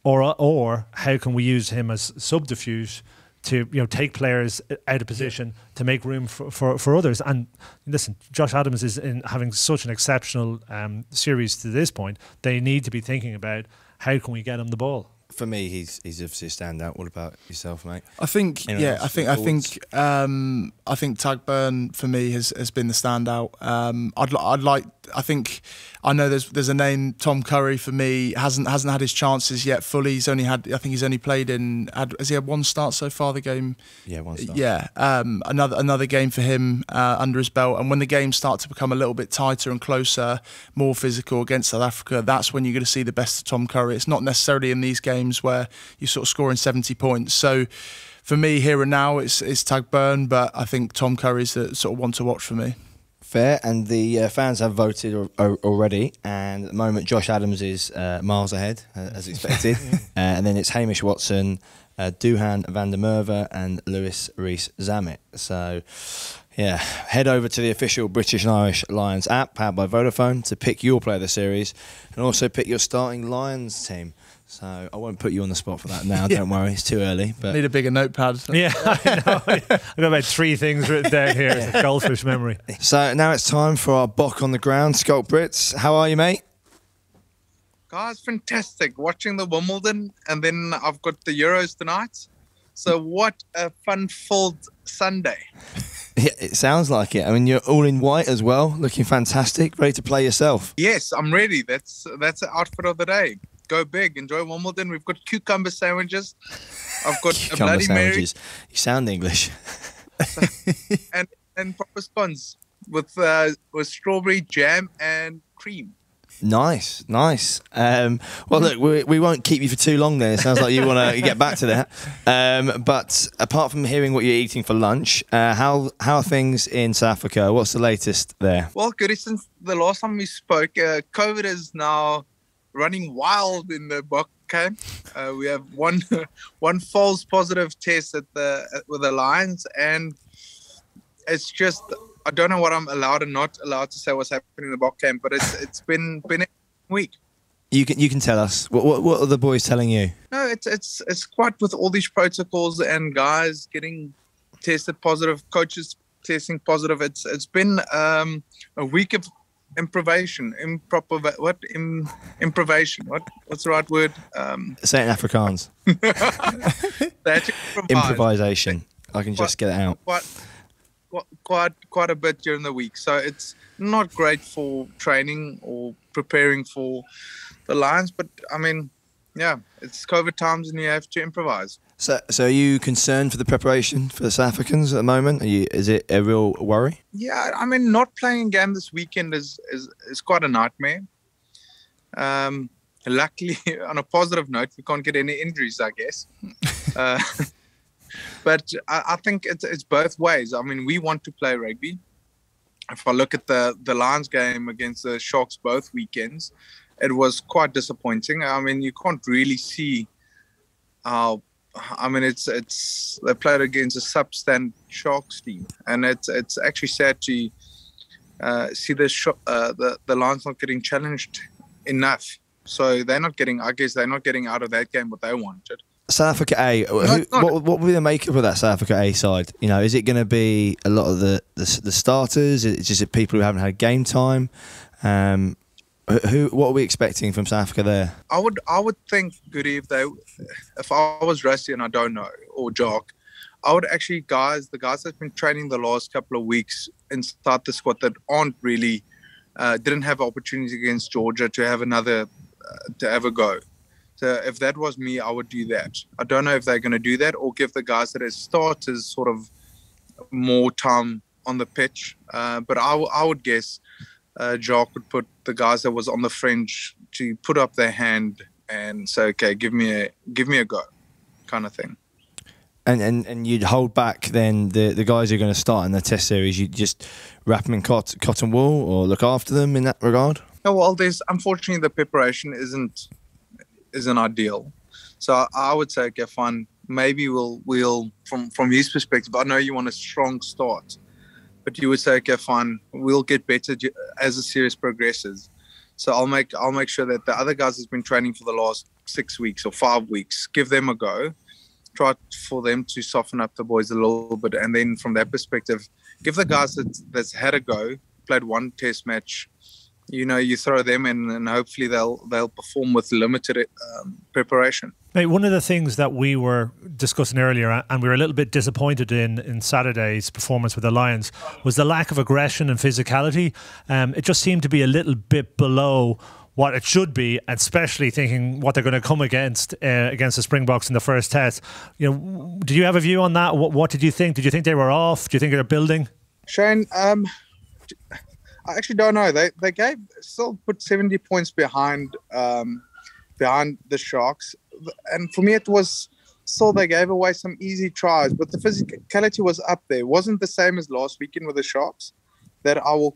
or how can we use him as subterfuge to, you know, take players out of position to make room for others. And listen, Josh Adams is having such an exceptional series to this point. They need to be thinking about, how can we get him the ball? For me, he's obviously a standout. What about yourself, mate? I think, I think Tyke Byrne for me has been the standout. I know there's a name, Tom Curry, for me, hasn't had his chances yet fully. He's only had, I think he's only played in, has he had 1 start so far, the game? Yeah, 1 start. Yeah, another game for him under his belt. And when the games start to become a little bit tighter and closer, more physical against South Africa, that's when you're going to see the best of Tom Curry. It's not necessarily in these games where you're sort of scoring 70 points. So for me, here and now, it's Tyke Byrne, but I think Tom Curry's the sort of one to watch for me. Fair, and the fans have voted already, and at the moment Josh Adams is miles ahead, as expected. And then it's Hamish Watson, Duhan van der Merwe and Lewis Rees-Zammit. So, yeah, head over to the official British and Irish Lions app, powered by Vodafone, to pick your player of the series, and also pick your starting Lions team. So I won't put you on the spot for that now. Don't worry, it's too early. But need a bigger notepad. Yeah, I know. I've got about 3 things written down here. It's a goldfish memory. So now it's time for our Bok on the ground. Sculpt Brits, how are you, mate? Guys, fantastic. Watching the Wimbledon, and then I've got the Euros tonight. So what a fun-filled Sunday. Yeah, it sounds like it. I mean, you're all in white as well, looking fantastic, ready to play yourself. Yes, I'm ready. That's the outfit of the day. Go big, enjoy Wimbledon. We've got cucumber sandwiches. I've got Cucumber a Bloody sandwiches. Mary. You sound English. and proper scones with strawberry jam and cream. Nice. Well, look, we won't keep you for too long then. It sounds like you want to get back to that. But apart from hearing what you're eating for lunch, how are things in South Africa? What's the latest there? Well, Goode, since the last time we spoke, COVID is now running wild in the Bok camp. We have one false positive test with the Lions, and it's just, I don't know what I'm allowed and not allowed to say what's happening in the Bok camp, but it's been a week. You can tell us what are the boys telling you? No, it's quite with all these protocols and guys getting tested positive, coaches testing positive. It's been a week of improvisation. What's the right word? Say it in Afrikaans. Improvisation. I can just get it out. Quite a bit during the week, so it's not great for training or preparing for the Lions. But I mean, yeah, it's COVID times and you have to improvise. So are you concerned for the preparation for the South Africans at the moment? Is it a real worry? Yeah, I mean, not playing a game this weekend is quite a nightmare. Luckily, on a positive note, we can't get any injuries, I guess. But I think it's both ways. I mean, we want to play rugby. If I look at the Lions game against the Sharks both weekends, it was quite disappointing. I mean, you can't really see how. I mean, it's they played against a substandard Sharks team, and it's actually sad to see the Lions not getting challenged enough. So they're not getting. I guess they're not getting out of that game what they wanted. South Africa A. What will be the makeup of that South Africa A side? You know, is it going to be a lot of the starters? Is it just people who haven't had game time? What are we expecting from South Africa there? I would think Goode if I was Rusty and I don't know, or Jock, I would actually the guys that've been training the last couple of weeks inside the squad that aren't really didn't have opportunities against Georgia to have to have a go. So if that was me, I would do that. I don't know if they're going to do that or give the guys that are starters sort of more time on the pitch. But I would guess Jock would put the guys that was on the fringe to put up their hand and say, okay, give me a go, kind of thing. And you'd hold back then the guys who are going to start in the test series. You'd just wrap them in cotton wool or look after them in that regard. Oh, well, unfortunately the preparation isn't ideal. So I would say, okay, fine. Maybe we'll from his perspective. I know you want a strong start, but you would say, okay, fine. We'll get better as the series progresses. So I'll make sure that the other guys has been training for the last 6 weeks or 5 weeks. Give them a go. Try for them to soften up the boys a little bit, and then from that perspective, give the guys that's had a go, played one test match. You throw them in, and hopefully they'll perform with limited preparation. Mate, one of the things that we were discussing earlier, and we were a little bit disappointed in Saturday's performance with the Lions, was the lack of aggression and physicality. It just seemed to be a little bit below what it should be, especially thinking what they're going to come against the Springboks in the first test. Did you have a view on that? What did you think? Did you think they were off? Do you think they're building? Shane, I actually don't know. They still put 70 points behind the Sharks, and for me it was still they gave away some easy tries, but the physicality was up there. It wasn't the same as last weekend with the Sharks. That I will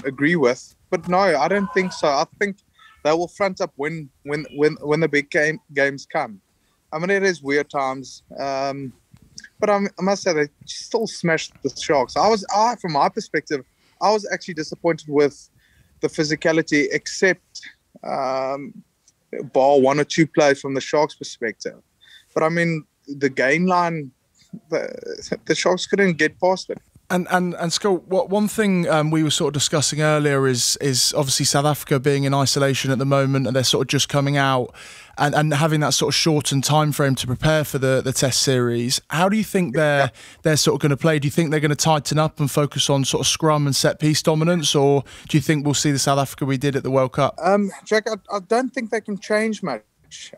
agree with, but no, I don't think so. I think they will front up when the big games come. I mean, it is weird times, but I must say they still smashed the Sharks. From my perspective, I was actually disappointed with the physicality, except bar one or two plays from the Sharks' perspective. But I mean, the game line, the Sharks couldn't get past it. And Scott, one thing we were sort of discussing earlier is obviously South Africa being in isolation at the moment, and they're sort of just coming out and having that sort of shortened time frame to prepare for the test series. How do you think they're sort of going to play? Do you think they're going to tighten up and focus on sort of scrum and set piece dominance, or do you think we'll see the South Africa we did at the World Cup? Jack, I don't think they can change much.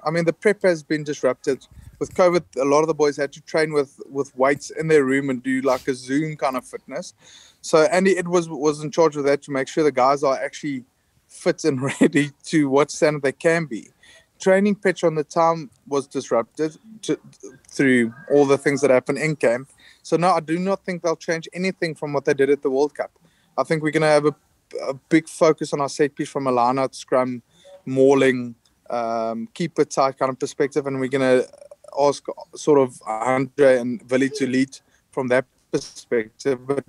I mean, the prep has been disrupted. With COVID, a lot of the boys had to train with weights in their room and do like a Zoom kind of fitness. So Andy Edwards was in charge of that to make sure the guys are actually fit and ready to what standard they can be. Training pitch on the time was disrupted through all the things that happened in camp. So no, I do not think they'll change anything from what they did at the World Cup. I think we're going to have a big focus on our set piece from a line-out, scrum, mauling, keep it tight kind of perspective, and we're going to ask sort of Andre and Willie to lead from that perspective. But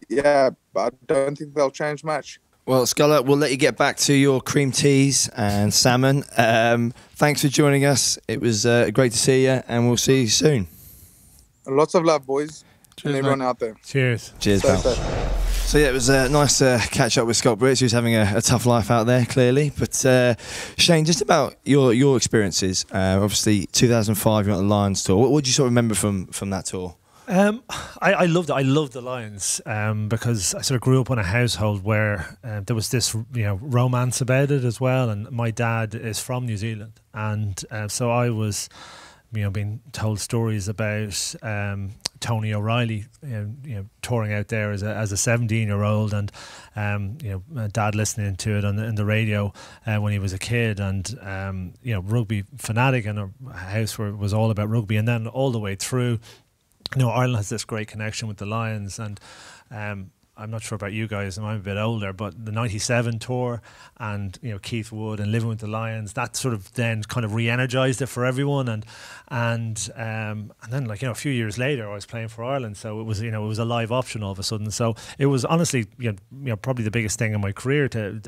yeah, I don't think they'll change much. Well, Sculler, we'll let you get back to your cream teas and salmon. Thanks for joining us. It was great to see you, and we'll see you soon. Lots of love, boys. Cheers, and everyone mate. out there. Cheers. Cheers, pal. So yeah, it was nice to catch up with Scott Brits, who's having a tough life out there, clearly. But Shane, just about your experiences. Obviously, 2005, you went on the Lions tour. What do you sort of remember from that tour? I loved it. I loved the Lions because I sort of grew up in a household where there was this romance about it as well. And my dad is from New Zealand, and so I was being told stories about Tony O'Reilly, touring out there as a 17-year-old, and Dad listening to it on the radio when he was a kid, and rugby fanatic, and a house where it was all about rugby, and then all the way through. Ireland has this great connection with the Lions, and I'm not sure about you guys, and I'm a bit older, but the 97 tour and Keith Wood and living with the Lions, that sort of then kind of re-energized it for everyone, and then a few years later I was playing for Ireland, so it was a live option all of a sudden. So it was honestly probably the biggest thing in my career to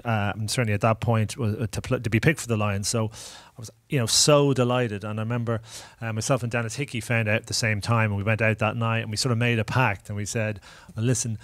certainly at that point was to be picked for the Lions. So I was so delighted, and I remember myself and Dennis Hickey found out at the same time, and we went out that night and we sort of made a pact, and we said, well, listen,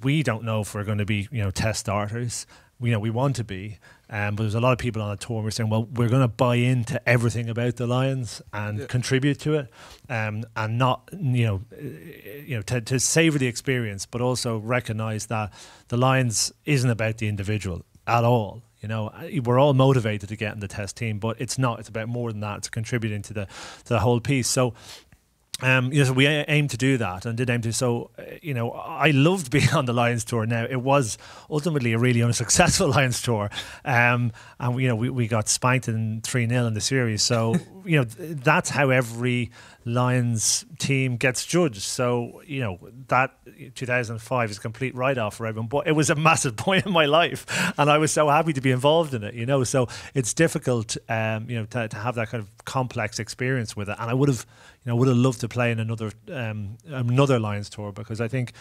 we don't know if we're going to be test starters, we want to be. But there's a lot of people on the tour and we're saying, well, we're going to buy into everything about the Lions and contribute to it, and not, to savour the experience, but also recognise that the Lions isn't about the individual at all. We're all motivated to get in the Test team, but it's not. It's about more than that. It's contributing to the whole piece. So. So we aim to do that and did aim to. So, I loved being on the Lions tour. Now, it was ultimately a really unsuccessful Lions tour. And, we got spanked in 3-0 in the series. So, that's how every Lions team gets judged. So, that 2005 is a complete write-off for everyone. But it was a massive point in my life. And I was so happy to be involved in it, So it's difficult, to have that kind of complex experience with it. And I would have loved to play in another Lions tour, because I think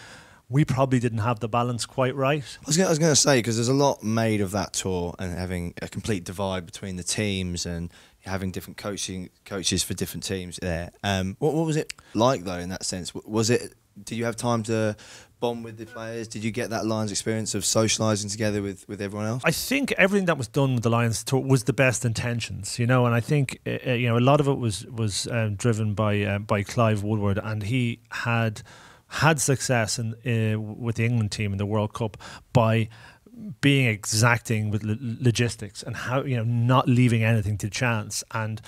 we probably didn't have the balance quite right. I was going to say, because there's a lot made of that tour and having a complete divide between the teams and having different coaches for different teams there. What was it like, though, in that sense? Did you have time to bond with the players? Did you get that Lions experience of socialising together with everyone else? I think everything that was done with the Lions tour was the best intentions, and I think a lot of it was driven by Clive Woodward, and he had success with the England team in the World Cup by being exacting with logistics and how not leaving anything to chance, and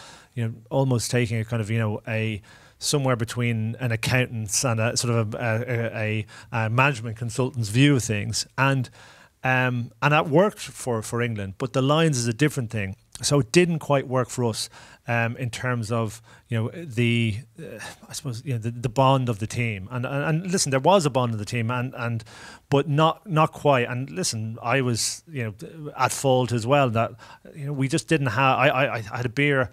almost taking a kind of a somewhere between an accountant's and a sort of a management consultant's view of things, and that worked for England. But the Lions is a different thing, so it didn't quite work for us in terms of the bond of the team. And listen, there was a bond of the team, but not quite. And listen, I was at fault as well that we just didn't have. I had a beer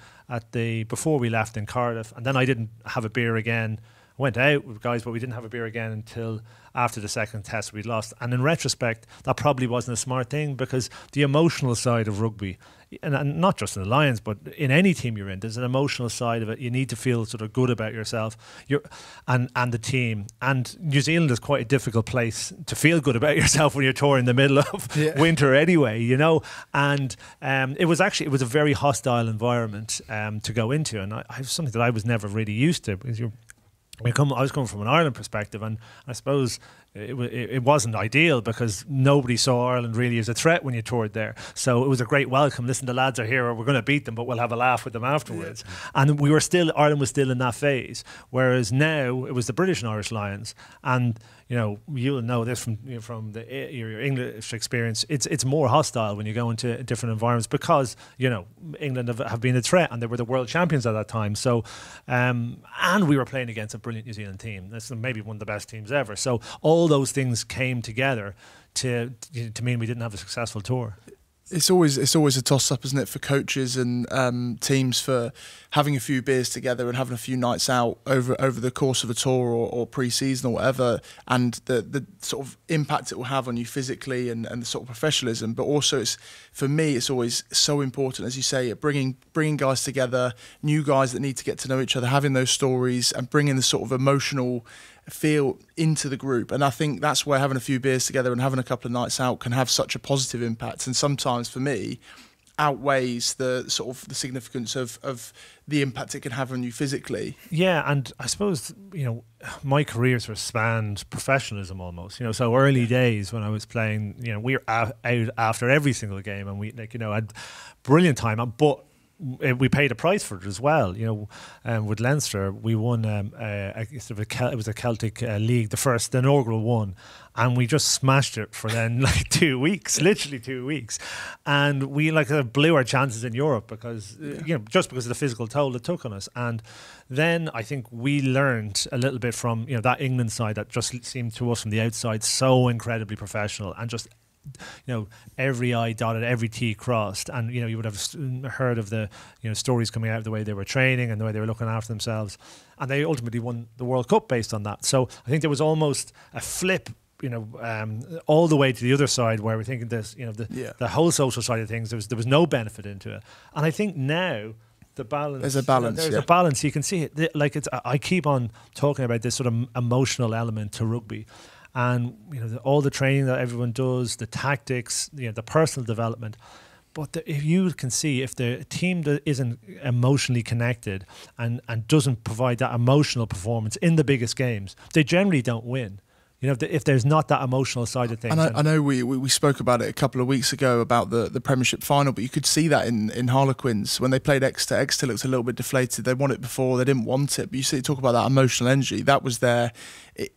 before we left in Cardiff, and then I didn't have a beer again. I went out with guys, but we didn't have a beer again until after the second test we'd lost. And in retrospect, that probably wasn't a smart thing, because the emotional side of rugby, and not just in the Lions, but in any team you're in, there's an emotional side of it. You need to feel sort of good about yourself and the team. And New Zealand is quite a difficult place to feel good about yourself when you're touring in the middle of winter anyway, And it was a very hostile environment to go into. And I have something that I was never really used to, because I was coming from an Ireland perspective, and I suppose it wasn't ideal, because nobody saw Ireland really as a threat when you toured there. So it was a great welcome. Listen, the lads are here, we're going to beat them, but we'll have a laugh with them afterwards. Yeah. And Ireland was still in that phase, whereas now it was the British and Irish Lions. And you'll know this from your English experience. It's more hostile when you go into different environments, because England have been a threat, and they were the world champions at that time. So and we were playing against a brilliant New Zealand team. That's maybe one of the best teams ever. So all those things came together to mean we didn't have a successful tour. It's always a toss-up, isn't it, for coaches and teams, for having a few beers together and having a few nights out over the course of a tour or pre-season or whatever, and the sort of impact it will have on you physically and the sort of professionalism. But also, for me, it's always so important, as you say, bringing guys together, new guys that need to get to know each other, having those stories and bringing the sort of emotional feel into the group. And I think that's where having a few beers together and having a couple of nights out can have such a positive impact, and sometimes for me outweighs the sort of the significance of the impact it can have on you physically. Yeah, and I suppose my career sort of spanned professionalism almost. So early days when I was playing, we were out after every single game, and we had brilliant time, but we paid a price for it as well. With Leinster, we won it was a Celtic league, the inaugural one, and we just smashed it for then 2 weeks, literally 2 weeks, and we blew our chances in Europe because just because of the physical toll it took on us. And then I think we learned a little bit from that England side that just seemed to us from the outside so incredibly professional, and just every I dotted, every T crossed, and you would have heard of the stories coming out of the way they were training and the way they were looking after themselves, and they ultimately won the World Cup based on that. So I think there was almost a flip, all the way to the other side, where we're thinking this, the whole social side of things, there was no benefit into it. And I think now the balance. There's a balance. There's a balance. You can see it. I keep on talking about this sort of emotional element to rugby. and all the training that everyone does, the tactics, the personal development. But if you can see, if the team that isn't emotionally connected and doesn't provide that emotional performance in the biggest games, they generally don't win. If there's not that emotional side of things. I know we spoke about it a couple of weeks ago about the Premiership final, but you could see that in Harlequins when they played Exeter. Exeter looked a little bit deflated. They won it before, they didn't want it. But you talk about that emotional energy that was there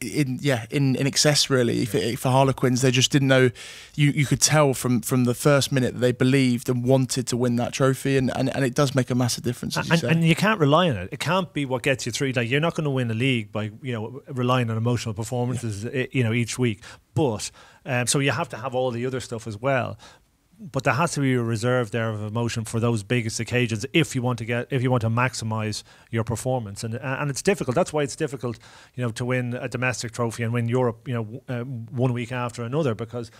in excess really for Harlequins. They just didn't know. You could tell from the first minute that they believed and wanted to win that trophy, and it does make a massive difference. As you say. And you can't rely on it. It can't be what gets you through. Like, you're not going to win a league by relying on emotional performances. Yeah. Each week, but so you have to have all the other stuff as well. But there has to be a reserve there of emotion for those biggest occasions if you want to maximise your performance, and it's difficult. That's why it's difficult, to win a domestic trophy and win Europe, 1 week after another, because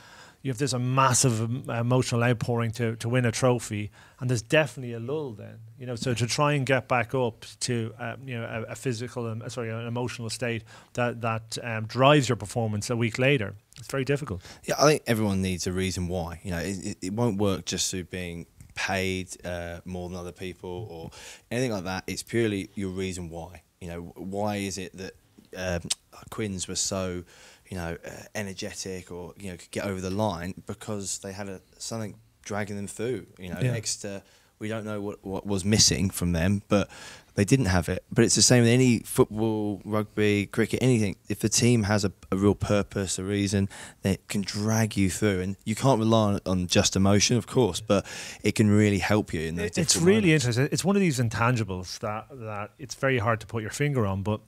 there's a massive emotional outpouring to win a trophy, and there's definitely a lull then. So to try and get back up to a physical an emotional state that drives your performance a week later, it's very difficult. Yeah, I think everyone needs a reason why. It won't work just through being paid more than other people or anything like that. It's purely your reason why. Why is it that Quins were so energetic or could get over the line? Because they had something dragging them through. Exeter, we don't know what was missing from them, but they didn't have it. But it's the same with any football, rugby, cricket, anything. If the team has a real purpose, a reason, then it can drag you through. And you can't rely on just emotion, of course, but it can really help you in those It's really interesting. It's one of these intangibles that it's very hard to put your finger on, but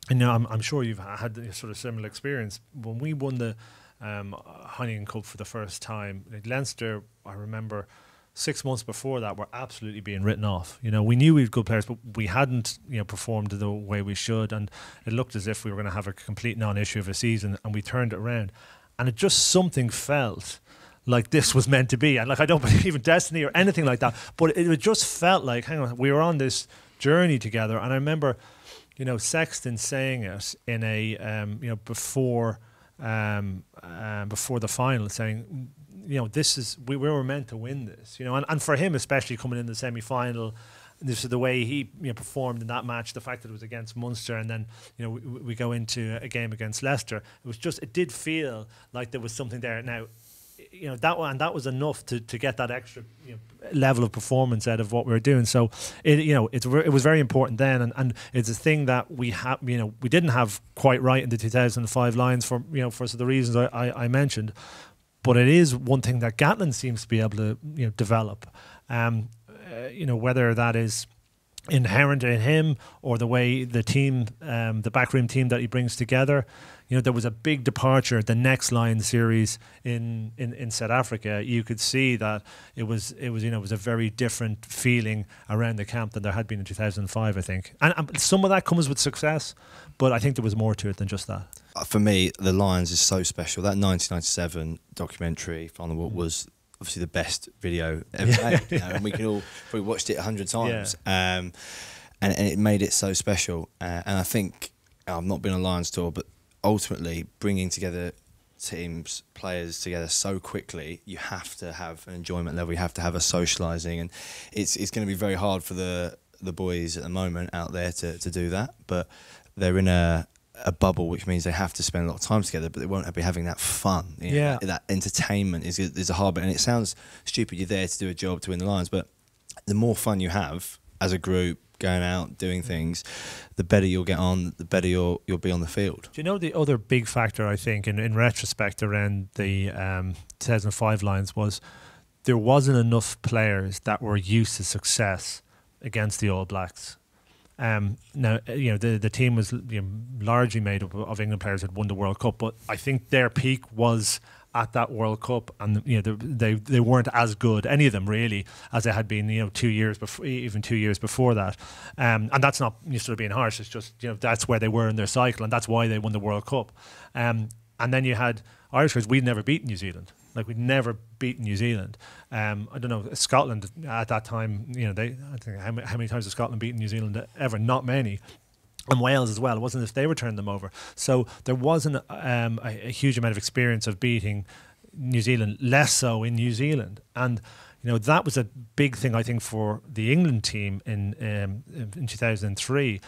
I'm sure you've had a sort of similar experience. When we won the Heineken Cup for the first time, Leinster, I remember 6 months before that, were absolutely being written off. We knew we had good players, but we hadn't performed the way we should, and it looked as if we were going to have a complete non-issue of a season, and we turned it around. And it just something felt like this was meant to be. And I don't believe in destiny or anything like that, but it just felt like, hang on, we were on this journey together. And I remember Sexton saying it in a before the final, saying, this is we were meant to win this, and for him especially coming in the semi-final, this is the way he performed in that match, the fact that it was against Munster, and then we go into a game against Leicester. It did feel like there was something there. Now, that was enough to get that extra level of performance out of what we were doing. So it was very important then, and it's a thing that we didn't have quite right in the 2005 Lions for the reasons I mentioned. But it is one thing that Gatlin seems to be able to develop. Whether that is inherent in him or the way the team, the backroom team that he brings together. There was a big departure the next Lions series in South Africa. You could see that it was a very different feeling around the camp than there had been in 2005, I think. And some of that comes with success, but I think there was more to it than just that. For me, The Lions is so special. That 1997 documentary, Final Walk, was obviously the best video ever made. And we can all probably watched it 100 times. Yeah. And it made it so special. And I think, I've not been on a Lions tour, but ultimately bringing together teams, players together so quickly, you have to have an enjoyment level, you have to have a socialising, and it's going to be very hard for the boys at the moment out there to do that, but they're in a bubble, which means they have to spend a lot of time together, but they won't be having that fun. That entertainment is a hard bit, and it sounds stupid, you're there to do a job to win the Lions, but the more fun you have as a group, going out, doing things, the better you'll get on, the better you'll be on the field. Do you know the other big factor, I think, in retrospect around the 2005 Lions was there wasn't enough players that were used to success against the All Blacks. Now, the team was largely made up of England players who had won the World Cup, but I think their peak was at that World Cup, and they weren't as good, any of them really, as they had been 2 years before, even 2 years before that. And that's not sort of being harsh. It's just that's where they were in their cycle, and that's why they won the World Cup. And then you had Irish players. We'd never beaten New Zealand. We'd never beaten New Zealand. I don't know, Scotland at that time. I think how many times has Scotland beaten New Zealand ever? Not many. and Wales as well. It wasn't as if they were turning them over. So there wasn't a huge amount of experience of beating New Zealand, less so in New Zealand. And that was a big thing, I think, for the England team in 2003.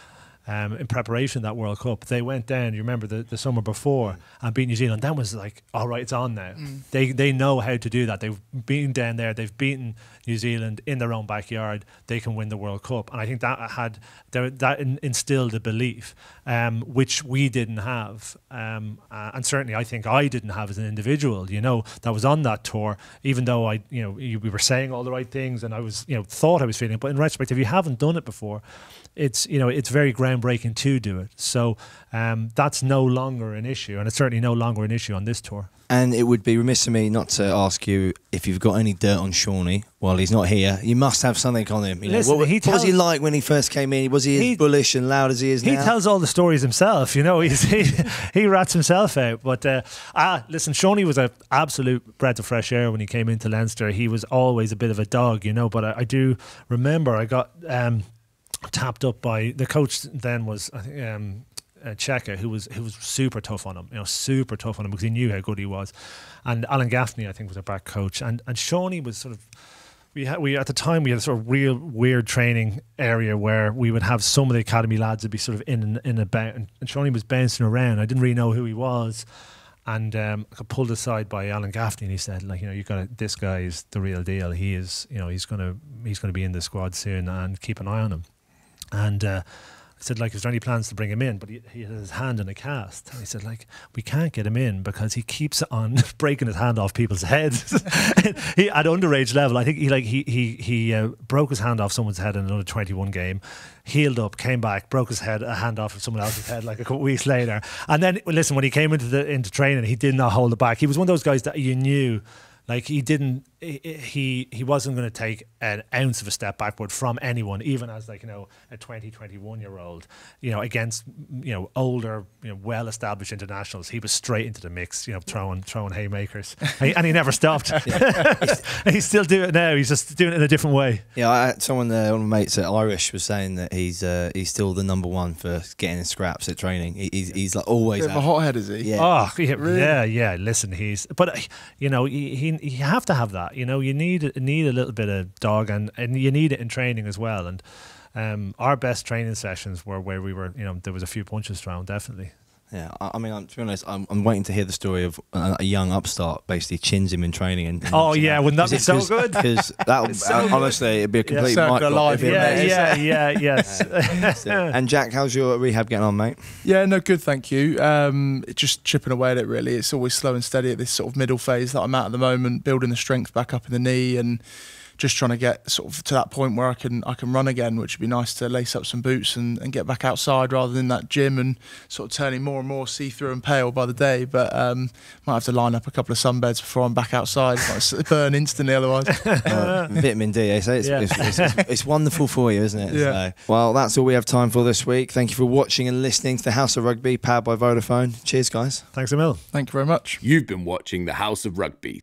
In preparation of that World Cup, they went down, you remember, the summer before and beat New Zealand. That was like, all right, it's on now. They know how to do that. They've been down there, they've beaten New Zealand in their own backyard, they can win the World Cup. And I think that instilled a belief, which we didn't have. And certainly I think I didn't have as an individual, that was on that tour, even though we were saying all the right things and I was, thought I was feeling it. But in retrospect, if you haven't done it before, it's very groundbreaking to do it. So that's no longer an issue, and it's certainly no longer an issue on this tour. And it would be remiss of me not to ask you if you've got any dirt on Shawnee while he's not here. You must have something on him. Listen, what was he like when he first came in? Was he as bullish and loud as he is now? He tells all the stories himself. He rats himself out. But listen, Shawnee was an absolute breath of fresh air when he came into Leinster. He was always a bit of a dog, But I do remember I got tapped up by the coach. Then was I think Cheika, who was super tough on him, super tough on him because he knew how good he was. And Alan Gaffney, I think, was a back coach. And Shawnee was sort of, we at the time we had a sort of real weird training area where we would have some of the academy lads would be sort of in and about, and Shawnee was bouncing around. I didn't really know who he was. And I got pulled aside by Alan Gaffney, and he said, this guy is the real deal. He is, he's gonna be in the squad soon, and keep an eye on him. And I said, is there any plans to bring him in? But he had his hand in a cast. And he said, we can't get him in because he keeps on breaking his hand off people's heads. At underage level, I think he broke his hand off someone's head in another 21 game, healed up, came back, broke his hand off of someone else's head a couple of weeks later. And then, listen, when he came into training, he did not hold it back. He was one of those guys that you knew, he wasn't going to take an ounce of a step backward from anyone, even as a 21-year-old, against older, well-established internationals. He was straight into the mix, throwing haymakers, and he never stopped. He's still doing it now. He's just doing it in a different way. Yeah, one of my mates at Irish was saying that he's still the #1 for getting in scraps at training. He's always a hothead, is he? Yeah. Oh, yeah, really? yeah. Listen, you have to have that. You need a little bit of dog, and you need it in training as well. And our best training sessions were where we were, there was a few punches thrown, definitely. Yeah, to be honest, I'm waiting to hear the story of a young upstart basically chins him in training. And wouldn't that be so good? Because that honestly, it'd be a complete mic drop. Yes. And Jack, how's your rehab getting on, mate? Yeah, no, good, thank you. Just chipping away at it, really. It's always slow and steady at this sort of middle phase that I'm at the moment, building the strength back up in the knee and just trying to get sort of to that point where I can run again, which would be nice to lace up some boots and get back outside rather than that gym and sort of turning more and more see-through and pale by the day. But might have to line up a couple of sunbeds before I'm back outside. Might burn instantly otherwise. Vitamin D, eh? So it's wonderful for you, isn't it? Yeah. So, well, that's all we have time for this week. Thank you for watching and listening to the House of Rugby, powered by Vodafone. Cheers, guys. Thanks a mil. Thank you very much. You've been watching the House of Rugby.